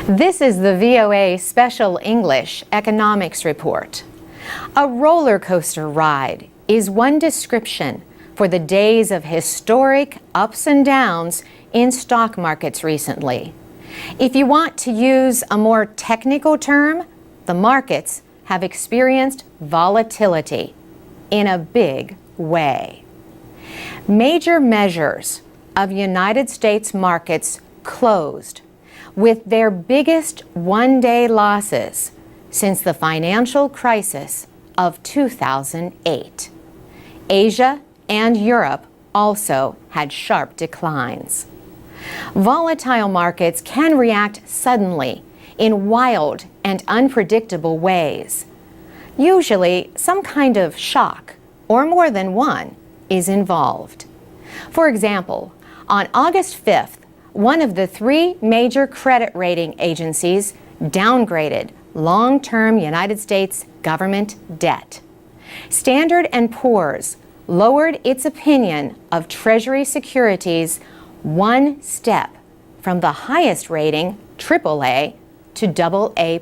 This is the VOA Special English Economics Report. A roller coaster ride is one description for the days of historic ups and downs in stock markets recently. If you want to use a more technical term, the markets have experienced volatility in a big way. Major measures of United States markets closed with their biggest one-day losses since the financial crisis of 2008. Asia and Europe also had sharp declines. Volatile markets can react suddenly in wild and unpredictable ways. Usually, some kind of shock, or more than one, is involved. For example, on August 5th, one of the three major credit rating agencies downgraded long-term United States government debt. Standard & Poor's lowered its opinion of Treasury securities one step from the highest rating, AAA, to AA+.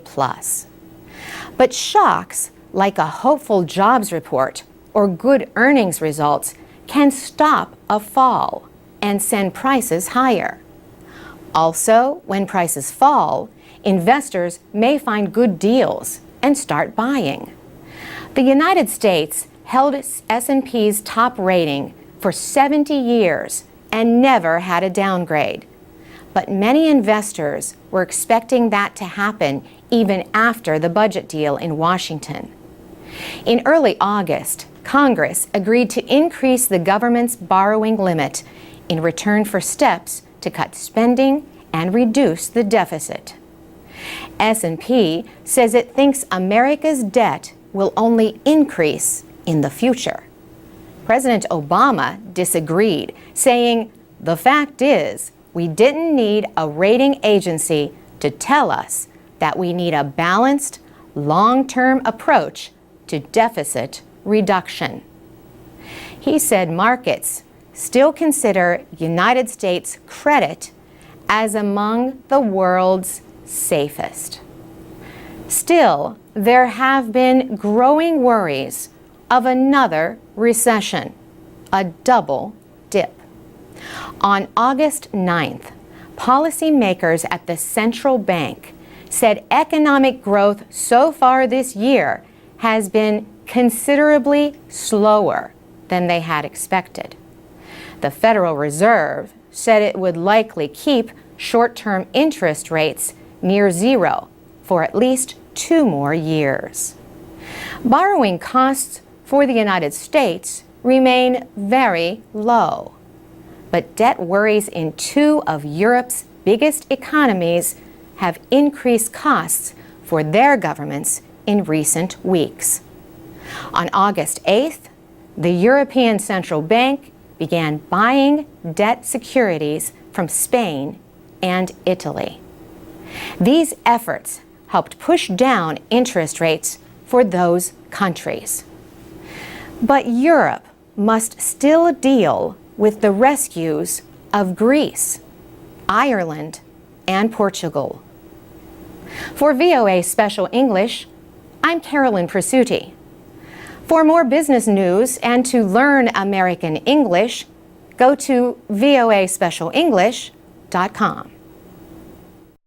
But shocks like a hopeful jobs report or good earnings results can stop a fall and send prices higher. Also, when prices fall, investors may find good deals and start buying. The United States held S&P's top rating for 70 years and never had a downgrade. But many investors were expecting that to happen even after the budget deal in Washington. In early August, Congress agreed to increase the government's borrowing limit in return for steps to cut spending and reduce the deficit. S&P says it thinks America's debt will only increase in the future. President Obama disagreed, saying, "The fact is, we didn't need a rating agency to tell us that we need a balanced, long-term approach to deficit reduction." He said markets still consider United States credit as among the world's safest. Still, there have been growing worries of another recession, a double dip. On August 9th, policymakers at the central bank said economic growth so far this year has been considerably slower than they had expected. The Federal Reserve said it would likely keep short-term interest rates near zero for at least 2 more years. Borrowing costs for the United States remain very low, but debt worries in 2 of Europe's biggest economies have increased costs for their governments in recent weeks. On August 8th, the European Central Bank began buying debt securities from Spain and Italy. These efforts helped push down interest rates for those countries. But Europe must still deal with the rescues of Greece, Ireland, and Portugal. For VOA Special English, I'm Carolyn Presutti. For more business news and to learn American English, go to voaspecialenglish.com.